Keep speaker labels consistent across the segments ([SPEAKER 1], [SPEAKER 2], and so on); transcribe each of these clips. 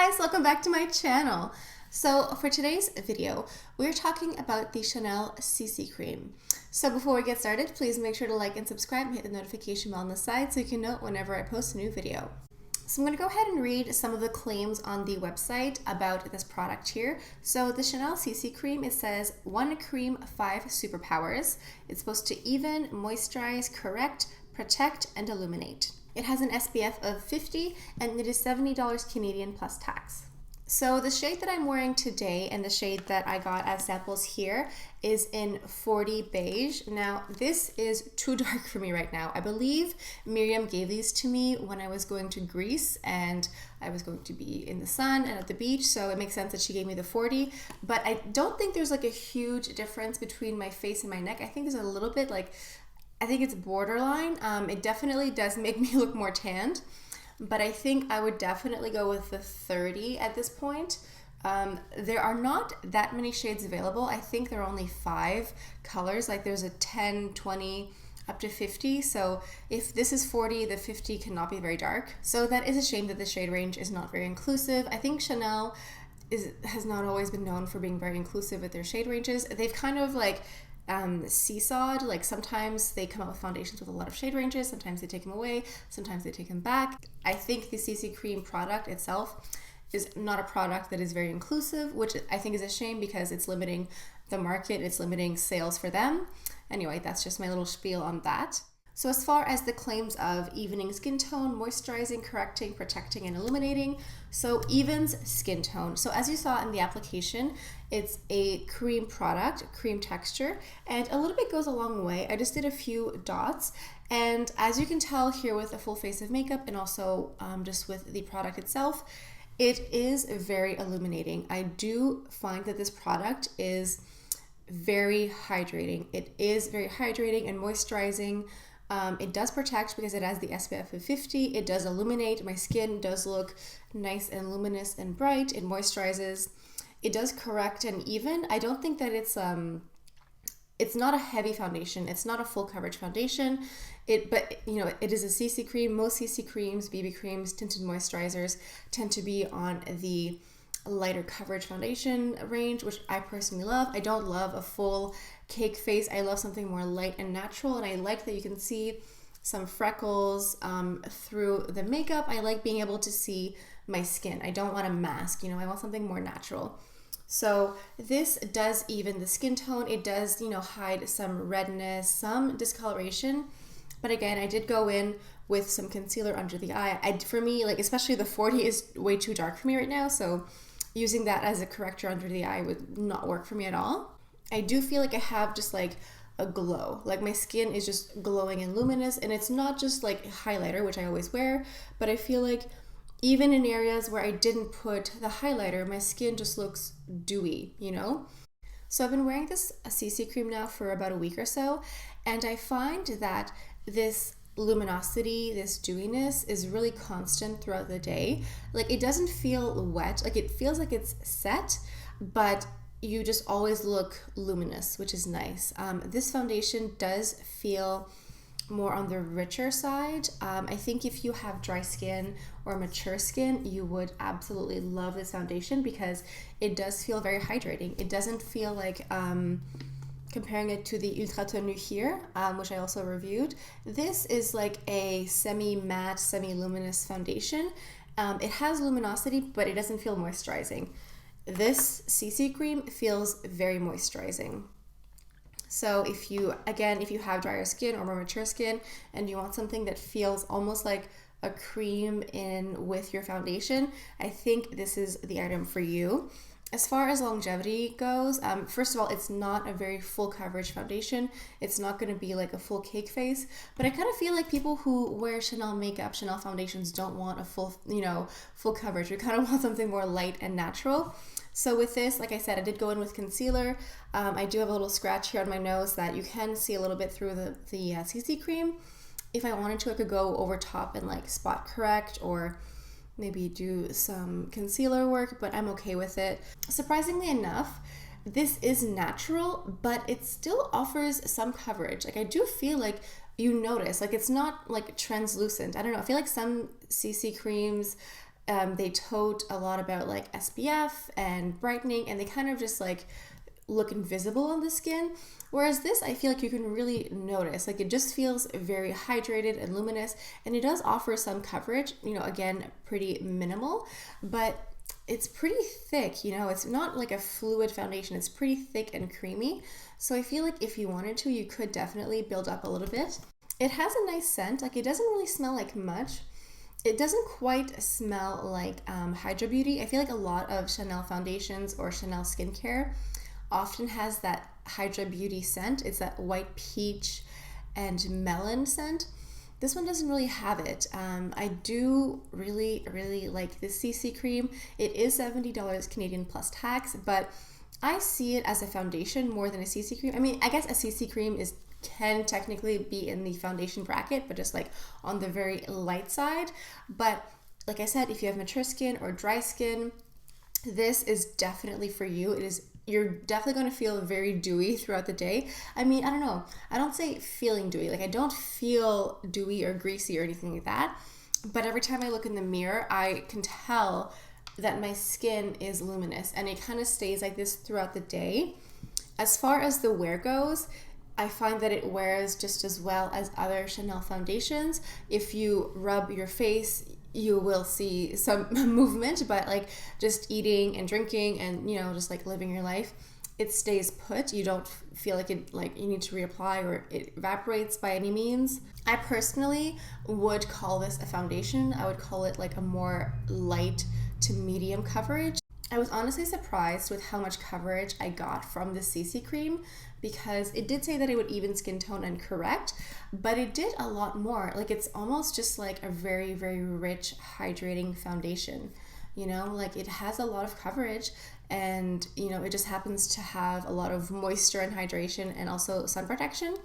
[SPEAKER 1] Hey guys, welcome back to my channel. So for today's video, we're talking about the Chanel CC Cream. So before we get started, please make sure to like and subscribe and hit the notification bell on the side so you can know whenever I post a new video. So I'm going to go ahead and read some of the claims on the website about this product here. So the Chanel CC Cream, it says 1 cream, 5 superpowers. It's supposed to even, moisturize, correct, protect, and illuminate. It has an SPF of 50 and it is $70 Canadian plus tax. So the shade that I'm wearing today and the shade that I got as samples here is in 40 beige. Now this is too dark for me right now. I believe Miriam gave these to me when I was going to Greece and I was going to be in the sun and at the beach, so it makes sense that she gave me the 40, but I don't think there's like a huge difference between my face and my neck. I think there's a little bit I think it's borderline. It definitely does make me look more tanned, but I think I would definitely go with the 30 at this point. There are not that many shades available. I think there are only 5 colors. Like there's a 10, 20, up to 50. So if this is 40, the 50 cannot be very dark. So that is a shame that the shade range is not very inclusive. I think Chanel has not always been known for being very inclusive with their shade ranges. They've kind of seesawed. Like sometimes they come out with foundations with a lot of shade ranges, sometimes they take them away, sometimes they take them back. I think the CC Cream product itself is not a product that is very inclusive, which I think is a shame because it's limiting the market, it's limiting sales for them. Anyway, that's just my little spiel on that. So as far as the claims of evening skin tone, moisturizing, correcting, protecting, and illuminating, so evens skin tone. So as you saw in the application, it's a cream product, cream texture, and a little bit goes a long way. I just did a few dots, and as you can tell here with a full face of makeup and also just with the product itself, it is very illuminating. I do find that this product is very hydrating. It is very hydrating and moisturizing. It does protect because it has the SPF of 50. It does illuminate. My skin does look nice and luminous and bright. It moisturizes. It does correct and even. I don't think that it's not a heavy foundation. It's not a full coverage foundation. But you know, it is a CC cream. Most CC creams, BB creams, tinted moisturizers tend to be on the lighter coverage foundation range, which I personally love. I don't love a full cake face. I love something more light and natural, and I like that you can see some freckles through the makeup. I like being able to see my skin. I don't want a mask, you know, I want something more natural. So this does even the skin tone. It does, you know, hide some redness, some discoloration. But again, I did go in with some concealer under the eye. For me, like especially the 40 is way too dark for me right now, so using that as a corrector under the eye would not work for me at all. I do feel like I have just like a glow. Like my skin is just glowing and luminous, and it's not just like highlighter, which I always wear, but I feel like even in areas where I didn't put the highlighter, my skin just looks dewy, you know? So I've been wearing this CC cream now for about a week or so, and I find that this luminosity, this dewiness is really constant throughout the day. Like it doesn't feel wet, like it feels like it's set, but you just always look luminous, which is nice. This foundation does feel more on the richer side. I think if you have dry skin or mature skin, you would absolutely love this foundation because it does feel very hydrating. It doesn't feel like comparing it to the Ultra Tenu here, which I also reviewed. This is like a semi-matte, semi-luminous foundation. It has luminosity, but it doesn't feel moisturizing. This CC cream feels very moisturizing. So if you have drier skin or more mature skin and you want something that feels almost like a cream in with your foundation, I think this is the item for you. As far as longevity goes, first of all, it's not a very full coverage foundation. It's not going to be like a full cake face, but I kind of feel like people who wear Chanel makeup, Chanel foundations don't want a full coverage. We kind of want something more light and natural. So with this, like I said, I did go in with concealer. I do have a little scratch here on my nose that you can see a little bit through the CC cream. If I wanted to, I could go over top and like spot correct or maybe do some concealer work, but I'm okay with it. Surprisingly enough, this is natural, but it still offers some coverage. Like I do feel like you notice, like it's not like translucent. I don't know, I feel like some CC creams They tote a lot about like SPF and brightening, and they kind of just like look invisible on the skin. Whereas this, I feel like you can really notice, like it just feels very hydrated and luminous, and it does offer some coverage, you know, again, pretty minimal, but it's pretty thick, you know, it's not like a fluid foundation, it's pretty thick and creamy. So I feel like if you wanted to, you could definitely build up a little bit. It has a nice scent, like it doesn't really smell like much. It doesn't quite smell like Hydra Beauty. I feel like a lot of Chanel foundations or Chanel skincare often has that Hydra Beauty scent. It's that white peach and melon scent. This one doesn't really have it. I do really like this CC cream. It is $70 Canadian plus tax, but I see it as a foundation more than a CC cream. I mean, I guess a CC cream can technically be in the foundation bracket, but just like on the very light side. But like I said, if you have mature skin or dry skin, this is definitely for you. You're definitely going to feel very dewy throughout the day. I mean, I don't know. I don't say feeling dewy. Like I don't feel dewy or greasy or anything like that. But every time I look in the mirror, I can tell that my skin is luminous, and it kind of stays like this throughout the day. As far as the wear goes, I find that it wears just as well as other Chanel foundations. If you rub your face, you will see some movement, but like just eating and drinking and, you know, just like living your life, it stays put. You don't feel like it, like you need to reapply or it evaporates by any means. I personally would call this a foundation. I would call it like a more light to medium coverage. I was honestly surprised with how much coverage I got from the CC cream, because it did say that it would even skin tone and correct, but it did a lot more. Like it's almost just like a very rich hydrating foundation, you know, like it has a lot of coverage, and you know, it just happens to have a lot of moisture and hydration and also sun protection.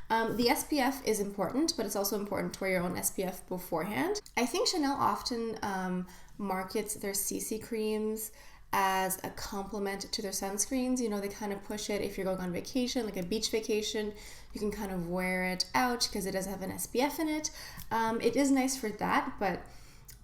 [SPEAKER 1] The SPF is important, but it's also important to wear your own SPF beforehand. I think Chanel often markets their CC creams as a complement to their sunscreens. You know, they kind of push it if you're going on vacation, like a beach vacation, you can kind of wear it out because it does have an SPF in it. It is nice for that, but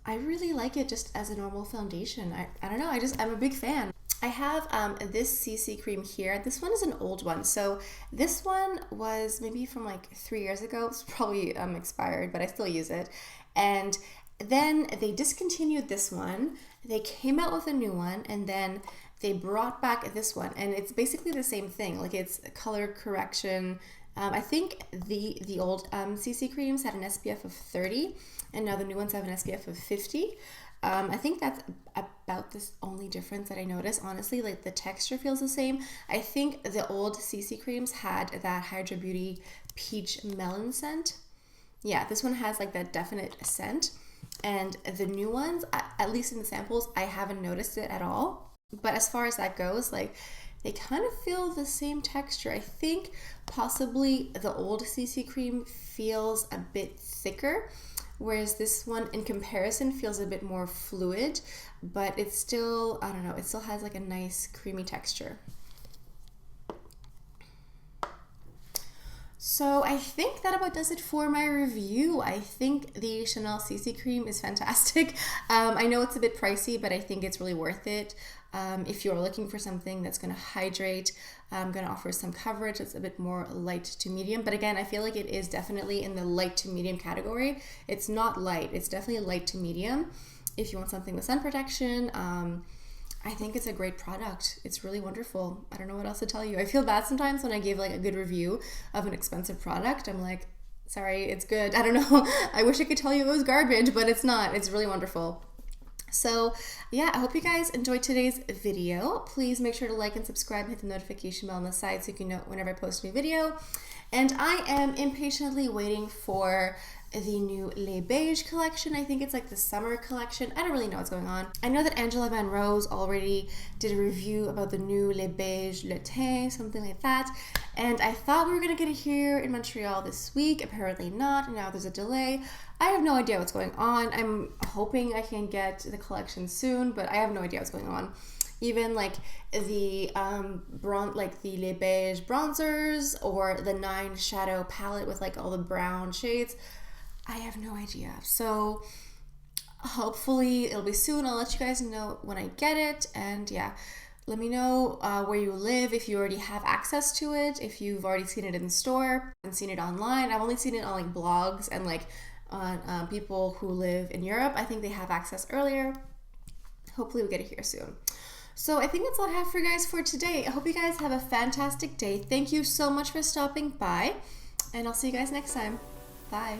[SPEAKER 1] I really like it just as a normal foundation. I don't know, I'm a big fan. I have this CC cream here. This one is an old one. So this one was maybe from like 3 years ago. It's probably expired, but I still use it. And then they discontinued this one. They came out with a new one, and then they brought back this one, and it's basically the same thing. Like it's color correction. I think the old CC creams had an SPF of 30, and now the new ones have an SPF of 50. I think that's about the only difference that I notice. Honestly, like the texture feels the same. I think the old CC creams had that Hydra Beauty peach melon scent. Yeah, this one has like that definite scent. And the new ones, at least in the samples, I haven't noticed it at all. But as far as that goes, like they kind of feel the same texture. I think possibly the old CC cream feels a bit thicker, whereas this one in comparison feels a bit more fluid, but it's still, I don't know, it still has like a nice creamy texture. So I think that about does it for my review. I think the Chanel CC cream is fantastic. I know it's a bit pricey, but I think it's really worth it. If you're looking for something that's going to hydrate, going to offer some coverage that's a bit more light to medium. But again, I feel like it is definitely in the light to medium category. It's not light, it's definitely light to medium. If you want something with sun protection, I think it's a great product. It's really wonderful. I don't know what else to tell you. I feel bad sometimes when I give like a good review of an expensive product. I'm like, sorry, it's good. I don't know. I wish I could tell you it was garbage, but it's not. It's really wonderful. So yeah, I hope you guys enjoyed today's video. Please make sure to like and subscribe, hit the notification bell on the side so you can know whenever I post a new video. And I am impatiently waiting for the new Les Beige collection. I think it's like the summer collection. I don't really know what's going on. I know that Angela Van Rose already did a review about the new Les Beige Le Teint, something like that. And I thought we were gonna get it here in Montreal this week. Apparently not, and now there's a delay. I have no idea what's going on. I'm hoping I can get the collection soon, but I have no idea what's going on. Even like the the Les Beige bronzers or the 9 shadow palette with like all the brown shades, I have no idea. So Hopefully it'll be soon. I'll let you guys know when I get it. And yeah, let me know where you live, if you already have access to it, if you've already seen it in the store and seen it online. I've only seen it on like blogs and like on people who live in Europe. I think they have access earlier. Hopefully we get it here soon. So I think that's all I have for you guys for today. I hope you guys have a fantastic day. Thank you so much for stopping by, and I'll see you guys next time. Bye.